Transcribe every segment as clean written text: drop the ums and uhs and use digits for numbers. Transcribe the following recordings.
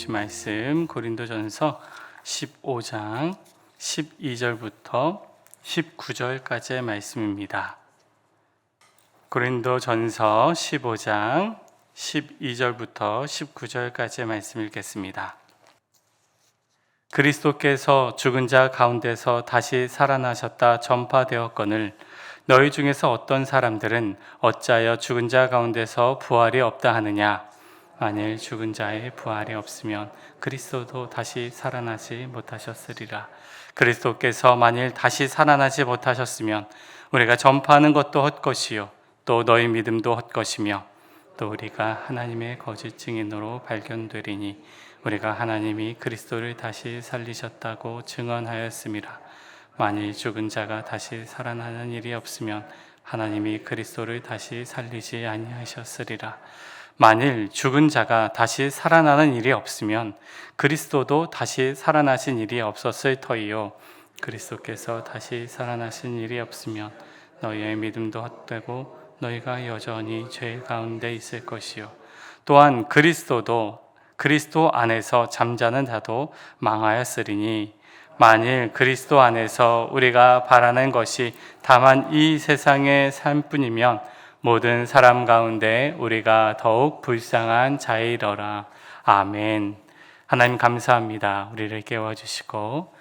주신 말씀 고린도전서 15장 12절부터 19절까지의 말씀입니다. 고린도전서 15장 12절부터 19절까지의 말씀 읽겠습니다. 그리스도께서 죽은 자 가운데서 다시 살아나셨다 전파되었거늘 너희 중에서 어떤 사람들은 어찌하여 죽은 자 가운데서 부활이 없다 하느냐? 만일 죽은 자의 부활이 없으면 그리스도도 다시 살아나지 못하셨으리라. 그리스도께서 만일 다시 살아나지 못하셨으면 우리가 전파하는 것도 헛것이요 또 너희 믿음도 헛것이며 또 우리가 하나님의 거짓 증인으로 발견되리니 우리가 하나님이 그리스도를 다시 살리셨다고 증언하였음이라. 만일 죽은 자가 다시 살아나는 일이 없으면 하나님이 그리스도를 다시 살리지 아니하셨으리라. 만일 죽은 자가 다시 살아나는 일이 없으면 그리스도도 다시 살아나신 일이 없었을 터이요 그리스도께서 다시 살아나신 일이 없으면 너희의 믿음도 헛되고 너희가 여전히 죄 가운데 있을 것이요 또한 그리스도 안에서 잠자는 자도 망하였으리니 만일 그리스도 안에서 우리가 바라는 것이 다만 이 세상의 삶뿐이면 모든 사람 가운데 우리가 더욱 불쌍한 자이러라. 아멘. 하나님 감사합니다. 우리를 깨워주시고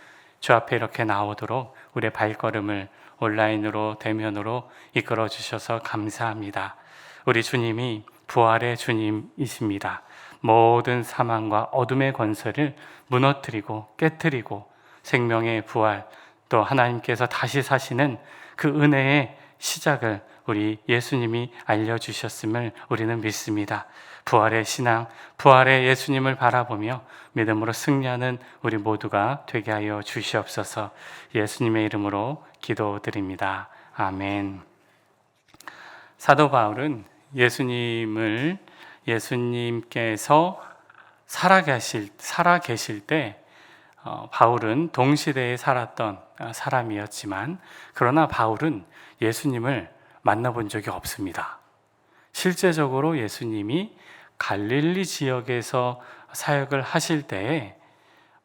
주 앞에 이렇게 나오도록 우리의 발걸음을 온라인으로 대면으로 이끌어 주셔서 감사합니다. 우리 주님이 부활의 주님이십니다. 모든 사망과 어둠의 권세를 무너뜨리고 깨뜨리고 생명의 부활 또 하나님께서 다시 사시는 그 은혜의 시작을 우리 예수님이 알려주셨음을 우리는 믿습니다. 부활의 신앙, 부활의 예수님을 바라보며 믿음으로 승리하는 우리 모두가 되게 하여 주시옵소서. 예수님의 이름으로 기도드립니다. 아멘. 사도 바울은 예수님께서 살아계실 때 바울은 동시대에 살았던 사람이었지만 그러나 바울은 예수님을 만나본 적이 없습니다. 실제적으로 예수님이 갈릴리 지역에서 사역을 하실 때에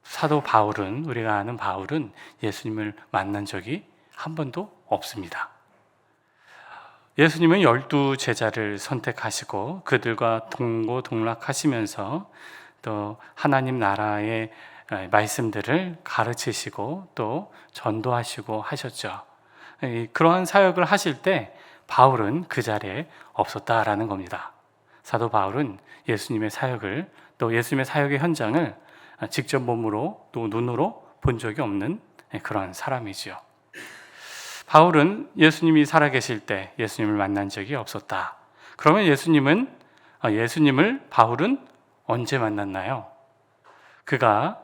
사도 바울은 우리가 아는 바울은 예수님을 만난 적이 한 번도 없습니다. 예수님은 12 제자를 선택하시고 그들과 동고동락하시면서 또 하나님 나라의 말씀들을 가르치시고 또 전도하시고 하셨죠. 그러한 사역을 하실 때 바울은 그 자리에 없었다라는 겁니다. 사도 바울은 예수님의 사역을 또 예수님의 사역의 현장을 직접 몸으로 또 눈으로 본 적이 없는 그런 사람이지요. 바울은 예수님이 살아계실 때 예수님을 만난 적이 없었다. 그러면 예수님을 바울은 언제 만났나요? 그가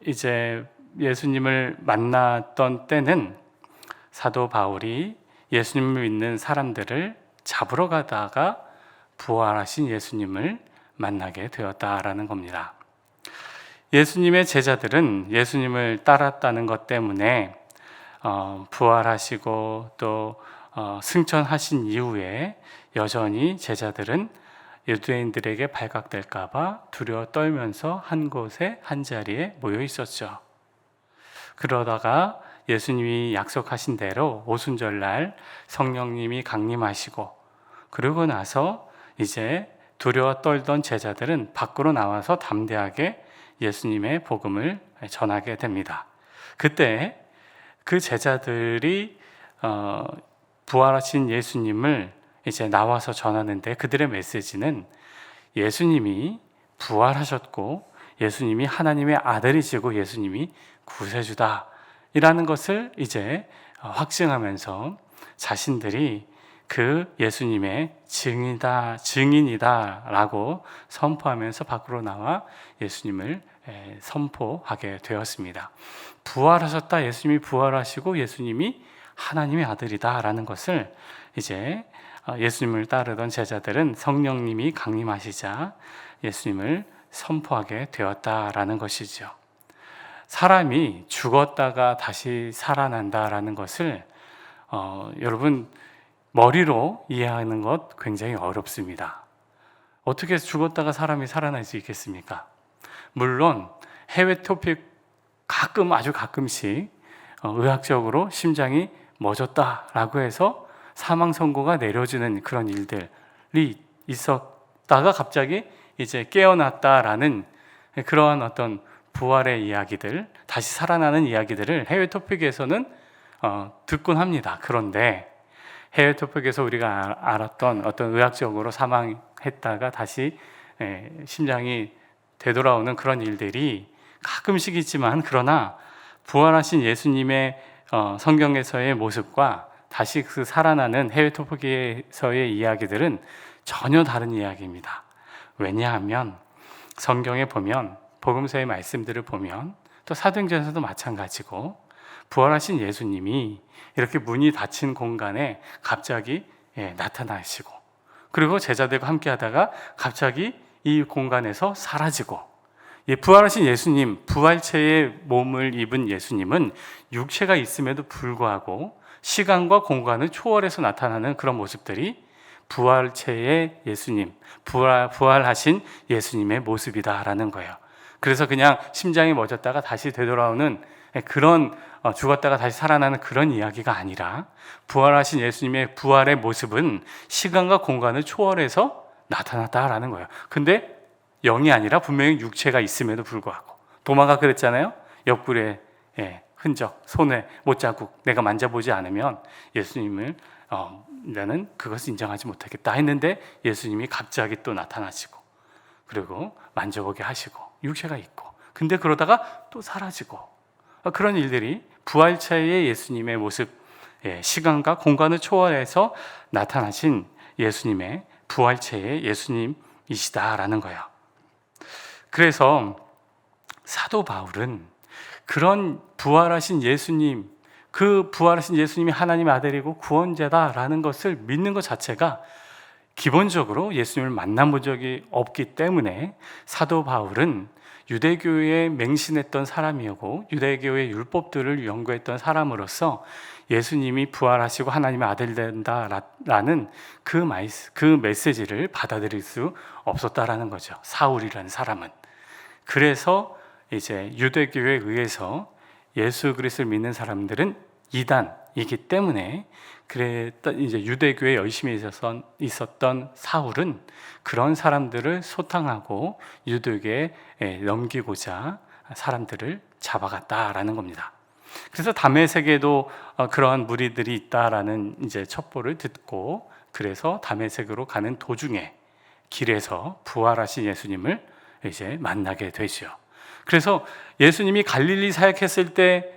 이제 예수님을 만났던 때는 사도 바울이 예수님을 믿는 사람들을 잡으러 가다가 부활하신 예수님을 만나게 되었다라는 겁니다. 예수님의 제자들은 예수님을 따랐다는 것 때문에 부활하시고 또 승천하신 이후에 여전히 제자들은 유대인들에게 발각될까 봐 두려워 떨면서 한 곳에 한 자리에 모여 있었죠. 그러다가 예수님이 약속하신 대로 오순절날 성령님이 강림하시고 그러고 나서 이제 두려워 떨던 제자들은 밖으로 나와서 담대하게 예수님의 복음을 전하게 됩니다. 그때 그 제자들이 부활하신 예수님을 이제 나와서 전하는데 그들의 메시지는 예수님이 부활하셨고 예수님이 하나님의 아들이시고 예수님이 구세주다 이라는 것을 이제 확증하면서 자신들이 그 예수님의 증인이다 라고 선포하면서 밖으로 나와 예수님을 선포하게 되었습니다. 부활하셨다, 예수님이 부활하시고 예수님이 하나님의 아들이다 라는 것을 이제 예수님을 따르던 제자들은 성령님이 강림하시자 예수님을 선포하게 되었다라는 것이죠. 사람이 죽었다가 다시 살아난다라는 것을 여러분 머리로 이해하는 것 굉장히 어렵습니다. 어떻게 죽었다가 사람이 살아날 수 있겠습니까? 물론 해외 토픽 가끔 아주 가끔씩 의학적으로 심장이 멎었다라고 해서 사망 선고가 내려지는 그런 일들이 있었다가 갑자기 이제 깨어났다라는 그러한 어떤 부활의 이야기들, 다시 살아나는 이야기들을 해외 토픽에서는 듣곤 합니다. 그런데 해외 토픽에서 우리가 알았던 어떤 의학적으로 사망했다가 다시 심장이 되돌아오는 그런 일들이 가끔씩 있지만, 그러나 부활하신 예수님의 성경에서의 모습과 다시 그 살아나는 해외 토픽에서의 이야기들은 전혀 다른 이야기입니다. 왜냐하면 성경에 보면, 복음서의 말씀들을 보면, 또 사도행전에서도 마찬가지고, 부활하신 예수님이 이렇게 문이 닫힌 공간에 갑자기 나타나시고, 그리고 제자들과 함께 하다가 갑자기 이 공간에서 사라지고, 부활하신 예수님, 부활체의 몸을 입은 예수님은 육체가 있음에도 불구하고 시간과 공간을 초월해서 나타나는 그런 모습들이 부활체의 예수님, 부활하신 예수님의 모습이다라는 거예요. 그래서 그냥 심장이 멎었다가 다시 되돌아오는 그런 죽었다가 다시 살아나는 그런 이야기가 아니라, 부활하신 예수님의 부활의 모습은 시간과 공간을 초월해서 나타났다라는 거예요. 근데 영이 아니라 분명히 육체가 있음에도 불구하고, 도마가 그랬잖아요. 옆구리에 흔적, 손에 못자국 내가 만져보지 않으면 예수님을 나는 그것을 인정하지 못하겠다 했는데, 예수님이 갑자기 또 나타나시고, 그리고 만져보게 하시고, 육체가 있고, 근데 그러다가 또 사라지고, 그런 일들이 부활체의 예수님의 모습, 시간과 공간을 초월해서 나타나신 예수님의 부활체의 예수님이시다라는 거예요. 그래서 사도 바울은 그런 부활하신 예수님, 그 부활하신 예수님이 하나님의 아들이고 구원자다라는 것을 믿는 것 자체가, 기본적으로 예수님을 만나본 적이 없기 때문에 사도 바울은 유대교에 맹신했던 사람이었고, 유대교의 율법들을 연구했던 사람으로서 예수님이 부활하시고 하나님의 아들 된다라는 그 메시지를 받아들일 수 없었다라는 거죠. 사울이라는 사람은. 그래서 이제 유대교에 의해서 예수 그리스도를 믿는 사람들은 이단이기 때문에, 이제 유대교에 열심히 있었던 사울은 그런 사람들을 소탕하고 유대교에 넘기고자 사람들을 잡아갔다라는 겁니다. 그래서 다메섹에도 그러한 무리들이 있다라는 이제 첩보를 듣고, 그래서 다메섹으로 가는 도중에 길에서 부활하신 예수님을 이제 만나게 되죠. 그래서 예수님이 갈릴리 사역했을 때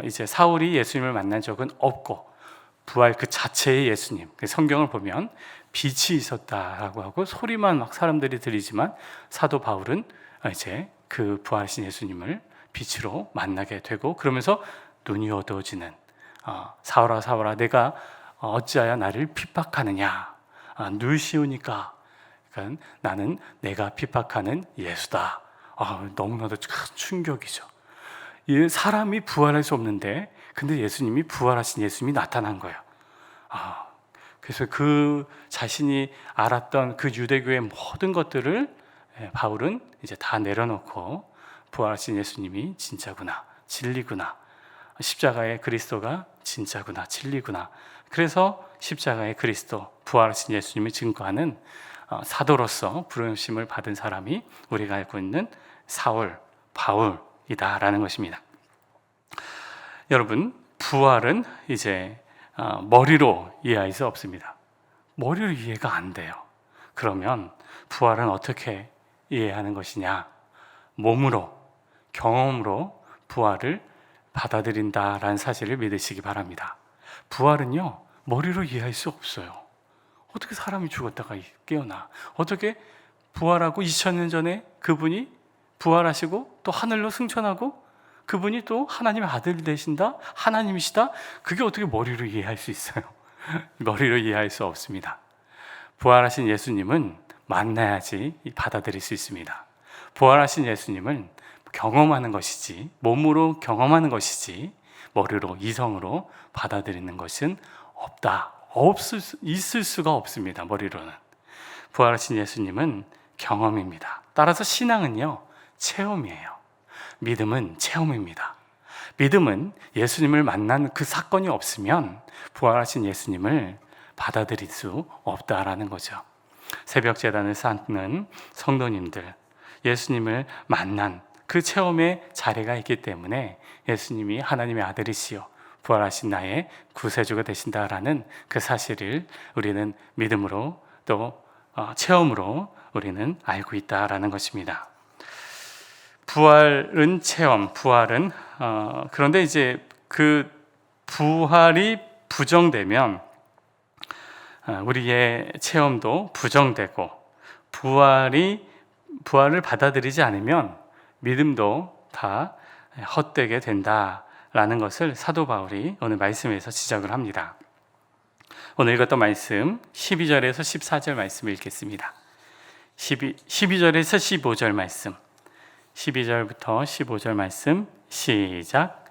이제 사울이 예수님을 만난 적은 없고, 부활 그 자체의 예수님, 성경을 보면 빛이 있었다라고 하고 소리만 막 사람들이 들리지만, 사도 바울은 이제 그 부활하신 예수님을 빛으로 만나게 되고, 그러면서 눈이 어두워지는, 사울아 사울아 내가 어찌하여 나를 핍박하느냐, 누시오니까, 그러니까 나는 내가 핍박하는 예수다. 너무나도 큰 충격이죠. 사람이 부활할 수 없는데, 근데 예수님이 부활하신 예수님이 나타난 거예요. 그래서 그 자신이 알았던 그 유대교의 모든 것들을 바울은 이제 다 내려놓고, 부활하신 예수님이 진짜구나, 진리구나, 십자가의 그리스도가 진짜구나, 진리구나, 그래서 십자가의 그리스도, 부활하신 예수님을 증거하는 사도로서 부르심을 받은 사람이 우리가 알고 있는 사울, 바울이다라는 것입니다. 여러분, 부활은 이제 머리로 이해할 수 없습니다. 머리로 이해가 안 돼요. 그러면 부활은 어떻게 이해하는 것이냐? 몸으로, 경험으로 부활을 받아들인다라는 사실을 믿으시기 바랍니다. 부활은요, 머리로 이해할 수 없어요. 어떻게 사람이 죽었다가 깨어나? 어떻게 부활하고 2000년 전에 그분이 부활하시고 또 하늘로 승천하고 그분이 또 하나님의 아들 되신다? 하나님이시다? 그게 어떻게 머리로 이해할 수 있어요? 머리로 이해할 수 없습니다. 부활하신 예수님은 만나야지 받아들일 수 있습니다. 부활하신 예수님은 경험하는 것이지, 몸으로 경험하는 것이지, 머리로, 이성으로 받아들이는 것은 있을 수가 없습니다. 머리로는. 부활하신 예수님은 경험입니다. 따라서 신앙은요, 체험이에요. 믿음은 체험입니다. 믿음은 예수님을 만난 그 사건이 없으면 부활하신 예수님을 받아들일 수 없다라는 거죠. 새벽 제단을 쌓는 성도님들, 예수님을 만난 그 체험의 자리가 있기 때문에 예수님이 하나님의 아들이시요 부활하신 나의 구세주가 되신다라는 그 사실을 우리는 믿음으로 또 체험으로 우리는 알고 있다라는 것입니다. 부활은 체험, 부활은 그런데 이제 그 부활이 부정되면 우리의 체험도 부정되고 부활을 받아들이지 않으면 믿음도 다 헛되게 된다라는 것을 사도 바울이 오늘 말씀에서 지적을 합니다. 오늘 읽었던 말씀 12절에서 14절 말씀을 읽겠습니다. 12절에서 15절 말씀, 12절부터 15절 말씀 시작.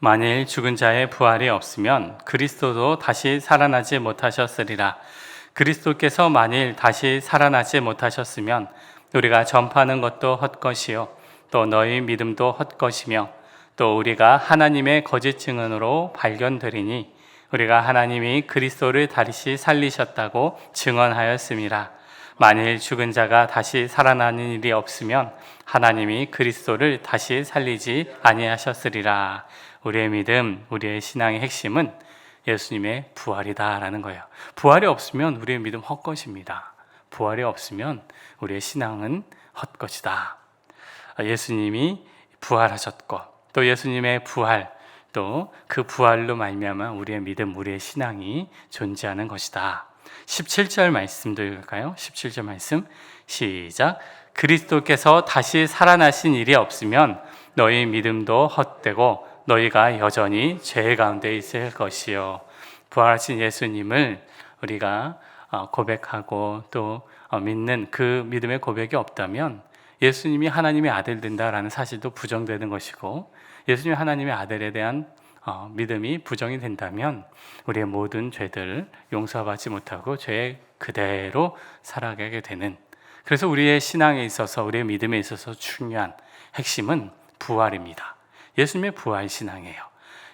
만일 죽은 자의 부활이 없으면 그리스도도 다시 살아나지 못하셨으리라. 그리스도께서 만일 다시 살아나지 못하셨으면 우리가 전파하는 것도 헛것이요 또 너희 믿음도 헛것이며 또 우리가 하나님의 거짓 증언으로 발견되리니 우리가 하나님이 그리스도를 다시 살리셨다고 증언하였음이라. 만일 죽은 자가 다시 살아나는 일이 없으면 하나님이 그리스도를 다시 살리지 아니하셨으리라. 우리의 믿음, 우리의 신앙의 핵심은 예수님의 부활이다라는 거예요. 부활이 없으면 우리의 믿음 헛것입니다. 부활이 없으면 우리의 신앙은 헛것이다. 예수님이 부활하셨고 또 예수님의 부활, 또 그 부활로 말미암아 우리의 믿음, 우리의 신앙이 존재하는 것이다. 17절 말씀도 읽을까요? 17절 말씀 시작. 그리스도께서 다시 살아나신 일이 없으면 너희 믿음도 헛되고 너희가 여전히 죄 가운데 있을 것이요. 부활하신 예수님을 우리가 고백하고 또 믿는 그 믿음의 고백이 없다면 예수님이 하나님의 아들 된다라는 사실도 부정되는 것이고, 예수님이 하나님의 아들에 대한 믿음이 부정이 된다면 우리의 모든 죄들을 용서받지 못하고 죄 그대로 살아가게 되는, 그래서 우리의 신앙에 있어서 우리의 믿음에 있어서 중요한 핵심은 부활입니다. 예수님의 부활 신앙이에요.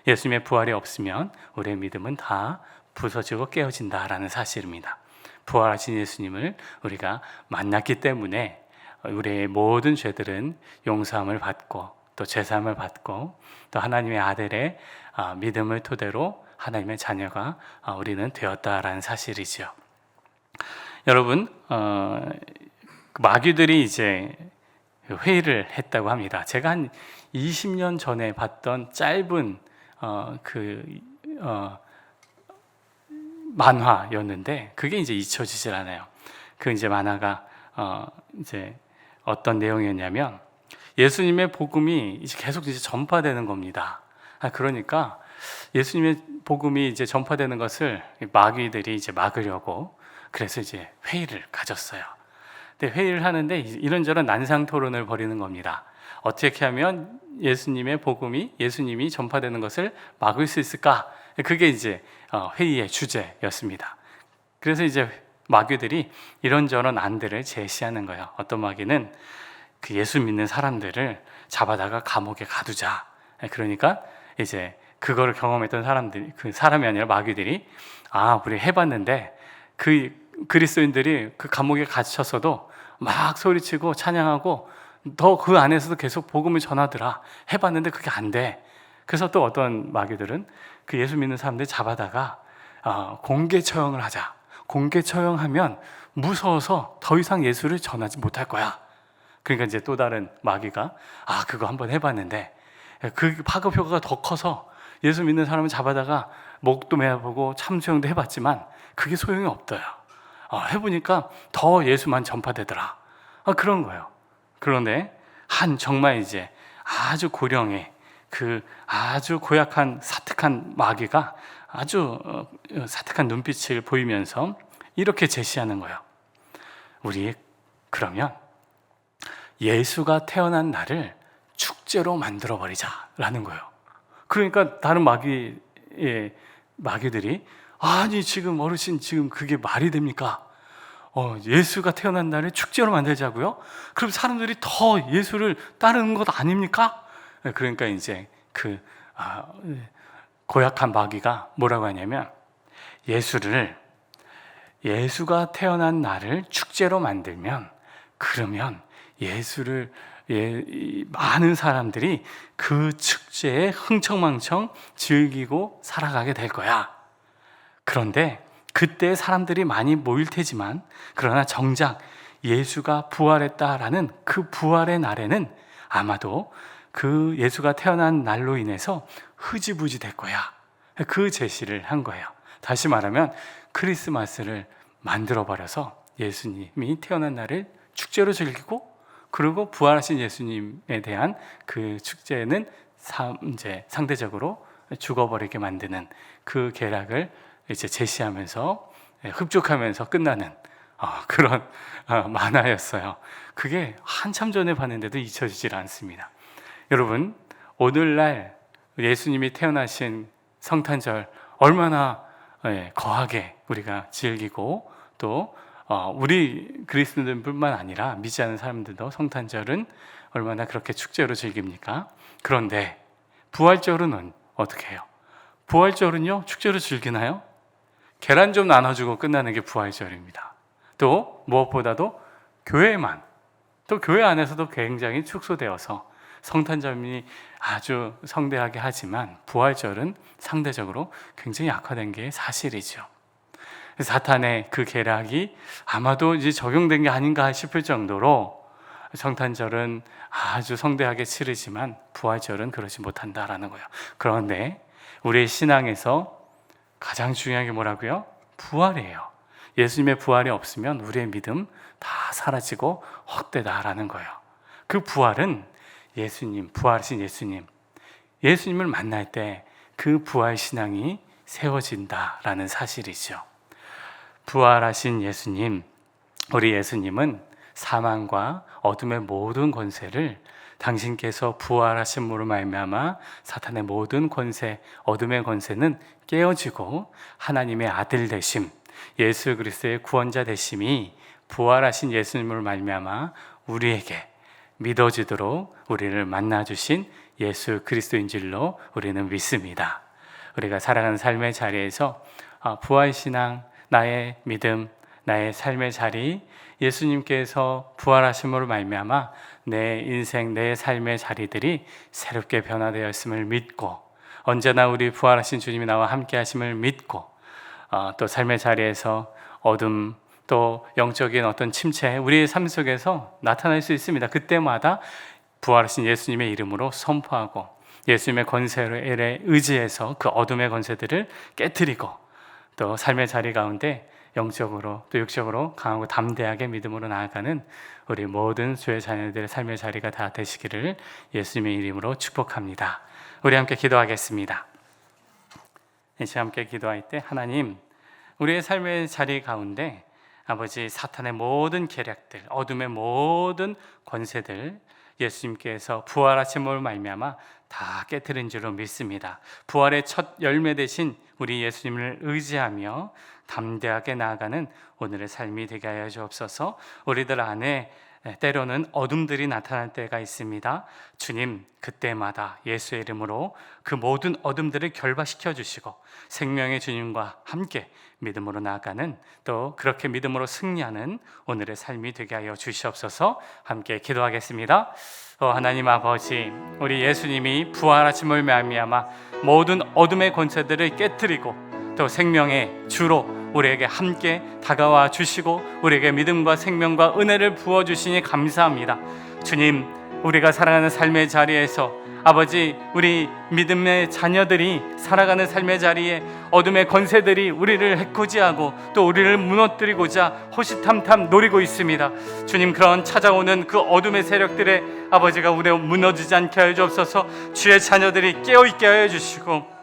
예수님의 부활이 없으면 우리의 믿음은 다 부서지고 깨어진다라는 사실입니다. 부활하신 예수님을 우리가 만났기 때문에 우리의 모든 죄들은 용서함을 받고 또 죄사함을 받고 또 하나님의 아들의 믿음을 토대로 하나님의 자녀가 우리는 되었다라는 사실이죠. 여러분, 마귀들이 이제 회의를 했다고 합니다. 제가 한 20년 전에 봤던 짧은 만화였는데 그게 이제 잊혀지질 않아요. 그 이제 만화가 이제 어떤 내용이었냐면 예수님의 복음이 이제 계속 이제 전파되는 겁니다. 그러니까 예수님의 복음이 이제 전파되는 것을 마귀들이 이제 막으려고 그래서 이제 회의를 가졌어요. 근데 회의를 하는데 이런저런 난상 토론을 벌이는 겁니다. 어떻게 하면 예수님의 복음이, 예수님이 전파되는 것을 막을 수 있을까? 그게 이제 회의의 주제였습니다. 그래서 이제 마귀들이 이런저런 안들을 제시하는 거예요. 어떤 마귀는 그 예수 믿는 사람들을 잡아다가 감옥에 가두자. 그러니까 이제 그거를 경험했던 사람들이, 그 사람이 아니라 마귀들이, 우리 해봤는데 그 그리스도인들이 그 감옥에 갇혀서도 막 소리치고 찬양하고 더 그 안에서도 계속 복음을 전하더라. 해봤는데 그게 안 돼. 그래서 또 어떤 마귀들은 그 예수 믿는 사람들 잡아다가 공개 처형을 하자. 공개 처형하면 무서워서 더 이상 예수를 전하지 못할 거야. 그러니까 이제 또 다른 마귀가 그거 한번 해봤는데 그 파급 효과가 더 커서 예수 믿는 사람을 잡아다가 목도 매어보고 참수형도 해봤지만 그게 소용이 없대요. 해보니까 더 예수만 전파되더라. 그런 거예요. 그런데 정말 이제 아주 고령의 그 아주 고약한 사특한 마귀가 아주 사특한 눈빛을 보이면서 이렇게 제시하는 거예요. 우리 그러면 예수가 태어난 날을 축제로 만들어 버리자라는 거예요. 그러니까 다른 마귀들이 아니 지금 어르신 지금 그게 말이 됩니까? 예수가 태어난 날을 축제로 만들자고요? 그럼 사람들이 더 예수를 따르는 것 아닙니까? 그러니까 이제 고약한 마귀가 뭐라고 하냐면 예수가 태어난 날을 축제로 만들면 그러면 많은 사람들이 그 축제에 흥청망청 즐기고 살아가게 될 거야. 그런데 그때 사람들이 많이 모일 테지만 그러나 정작 예수가 부활했다라는 그 부활의 날에는 아마도 그 예수가 태어난 날로 인해서 흐지부지 될 거야. 그 제시를 한 거예요. 다시 말하면 크리스마스를 만들어버려서 예수님이 태어난 날을 축제로 즐기고 그리고 부활하신 예수님에 대한 그 축제는 이제 상대적으로 죽어버리게 만드는 그 계략을 이제 제시하면서 흡족하면서 끝나는 그런 만화였어요. 그게 한참 전에 봤는데도 잊혀지질 않습니다. 여러분, 오늘날 예수님이 태어나신 성탄절 얼마나 거하게 우리가 즐기고 또 우리 그리스도인뿐만 아니라 믿지 않는 사람들도 성탄절은 얼마나 그렇게 축제로 즐깁니까? 그런데 부활절은 어떻게 해요? 부활절은요 축제로 즐기나요? 계란 좀 나눠주고 끝나는 게 부활절입니다. 또 무엇보다도 또 교회 안에서도 굉장히 축소되어서 성탄절이 아주 성대하게 하지만 부활절은 상대적으로 굉장히 악화된 게 사실이죠. 사탄의 그 계략이 아마도 이제 적용된 게 아닌가 싶을 정도로 성탄절은 아주 성대하게 치르지만 부활절은 그러지 못한다라는 거예요. 그런데 우리의 신앙에서 가장 중요한 게 뭐라고요? 부활이에요. 예수님의 부활이 없으면 우리의 믿음 다 사라지고 헛되다라는 거예요. 그 부활은 부활하신 예수님을 만날 때 그 부활 신앙이 세워진다라는 사실이죠. 부활하신 우리 예수님은 사망과 어둠의 모든 권세를 당신께서 부활하심으로 말미암아 사탄의 모든 권세, 어둠의 권세는 깨어지고 하나님의 아들 되심, 예수 그리스도의 구원자 되심이 부활하신 예수님으로 말미암아 우리에게 믿어지도록 우리를 만나주신 예수 그리스도인 줄로 우리는 믿습니다. 우리가 살아가는 삶의 자리에서 부활신앙, 나의 믿음, 나의 삶의 자리, 예수님께서 부활하심으로 말미암아 내 인생, 내 삶의 자리들이 새롭게 변화되었음을 믿고 언제나 우리 부활하신 주님이 나와 함께 하심을 믿고 또 삶의 자리에서 어둠, 또 영적인 어떤 침체, 우리의 삶 속에서 나타날 수 있습니다. 그때마다 부활하신 예수님의 이름으로 선포하고 예수님의 권세에 의지해서 그 어둠의 권세들을 깨트리고 또 삶의 자리 가운데 영적으로 또 육적으로 강하고 담대하게 믿음으로 나아가는 우리 모든 주의 자녀들의 삶의 자리가 다 되시기를 예수님의 이름으로 축복합니다. 우리 함께 기도하겠습니다. 이제 함께 기도할 때 하나님, 우리의 삶의 자리 가운데 아버지 사탄의 모든 계략들, 어둠의 모든 권세들 예수님께서 부활하심으로 말미암아 다 깨트린 줄로 믿습니다. 부활의 첫 열매 되신 우리 예수님을 의지하며 담대하게 나아가는 오늘의 삶이 되게 하여 주옵소서. 우리들 안에 때로는 어둠들이 나타날 때가 있습니다. 주님, 그때마다 예수의 이름으로 그 모든 어둠들을 결박시켜 주시고 생명의 주님과 함께 믿음으로 나아가는, 또 그렇게 믿음으로 승리하는 오늘의 삶이 되게 하여 주시옵소서. 함께 기도하겠습니다. 하나님 아버지, 우리 예수님이 부활하심을 말미암아 모든 어둠의 권세들을 깨트리고 또 생명의 주로 우리에게 함께 다가와 주시고 우리에게 믿음과 생명과 은혜를 부어주시니 감사합니다. 주님, 우리가 살아가는 삶의 자리에서 아버지, 우리 믿음의 자녀들이 살아가는 삶의 자리에 어둠의 권세들이 우리를 해코지하고 또 우리를 무너뜨리고자 호시탐탐 노리고 있습니다. 주님, 그런 찾아오는 그 어둠의 세력들의 아버지가 우리 무너지지 않게 하여 주옵소서. 주의 자녀들이 깨어있게 하여 주시고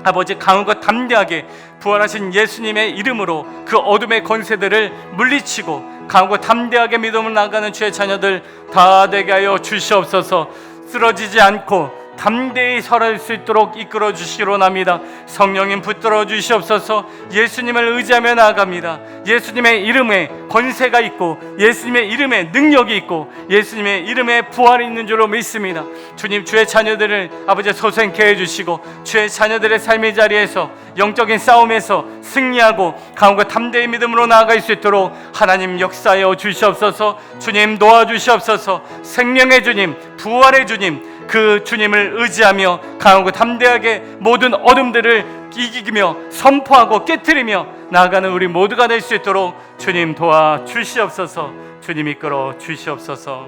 아버지, 강하고 담대하게 부활하신 예수님의 이름으로 그 어둠의 권세들을 물리치고 강하고 담대하게 믿음을 나가는 주의 자녀들 다 되게 하여 주시옵소서. 쓰러지지 않고 담대히 설 수 있도록 이끌어 주시기로 합니다. 성령님 붙들어 주시옵소서. 예수님을 의지하며 나아갑니다. 예수님의 이름에 권세가 있고 예수님의 이름에 능력이 있고 예수님의 이름에 부활이 있는 줄로 믿습니다. 주님, 주의 자녀들을 아버지 소생케 해주시고 주의 자녀들의 삶의 자리에서 영적인 싸움에서 승리하고 강하고 담대히 믿음으로 나아갈 수 있도록 하나님 역사하여 주시옵소서. 주님 도와주시옵소서. 생명의 주님, 부활의 주님, 그 주님을 의지하며 강하고 담대하게 모든 어둠들을 이기며 선포하고 깨트리며 나아가는 우리 모두가 될 수 있도록 주님 도와주시옵소서. 주님 이끌어 주시옵소서.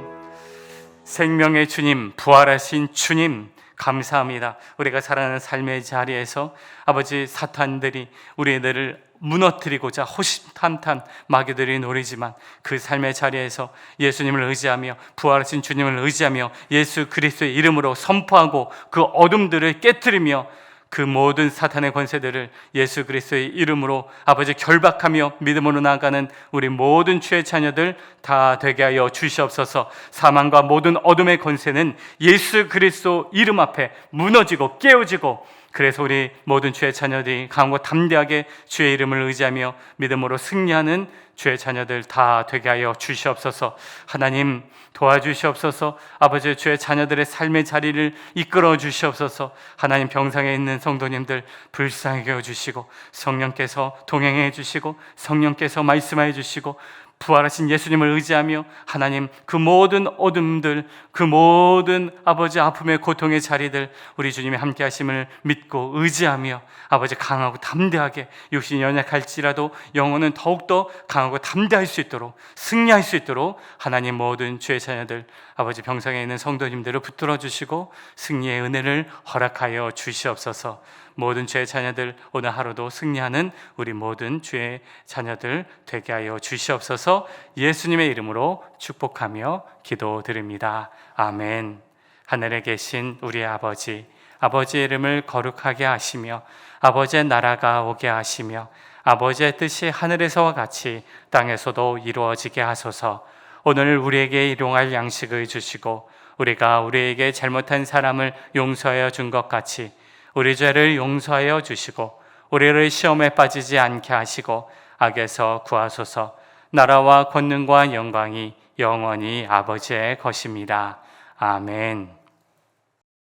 생명의 주님, 부활하신 주님 감사합니다. 우리가 살아가는 삶의 자리에서 아버지 사탄들이 우리들을 무너뜨리고자 호시탐탐 마귀들이 노리지만 그 삶의 자리에서 예수님을 의지하며 부활하신 주님을 의지하며 예수 그리스도의 이름으로 선포하고 그 어둠들을 깨트리며 그 모든 사탄의 권세들을 예수 그리스도의 이름으로 아버지 결박하며 믿음으로 나아가는 우리 모든 주의 자녀들 다 되게 하여 주시옵소서. 사망과 모든 어둠의 권세는 예수 그리스도 이름 앞에 무너지고 깨어지고, 그래서 우리 모든 주의 자녀들이 강하고 담대하게 주의 이름을 의지하며 믿음으로 승리하는 주의 자녀들 다 되게 하여 주시옵소서. 하나님 도와주시옵소서. 아버지, 주의 자녀들의 삶의 자리를 이끌어 주시옵소서. 하나님, 병상에 있는 성도님들 불쌍히 여겨주시고 성령께서 동행해 주시고 성령께서 말씀해 주시고 부활하신 예수님을 의지하며 하나님, 그 모든 어둠들, 그 모든 아버지 아픔의 고통의 자리들 우리 주님이 함께 하심을 믿고 의지하며 아버지 강하고 담대하게, 육신이 연약할지라도 영혼은 더욱더 강하고 담대할 수 있도록, 승리할 수 있도록 하나님 모든 주의 자녀들 아버지 병상에 있는 성도님들을 붙들어 주시고 승리의 은혜를 허락하여 주시옵소서. 모든 주의 자녀들 오늘 하루도 승리하는 우리 모든 주의 자녀들 되게 하여 주시옵소서. 예수님의 이름으로 축복하며 기도드립니다. 아멘. 하늘에 계신 우리 아버지, 아버지의 이름을 거룩하게 하시며 아버지의 나라가 오게 하시며 아버지의 뜻이 하늘에서와 같이 땅에서도 이루어지게 하소서. 오늘 우리에게 일용할 양식을 주시고 우리가 우리에게 잘못한 사람을 용서하여 준 것 같이 우리 죄를 용서하여 주시고 우리를 시험에 빠지지 않게 하시고 악에서 구하소서. 나라와 권능과 영광이 영원히 아버지의 것입니다. 아멘.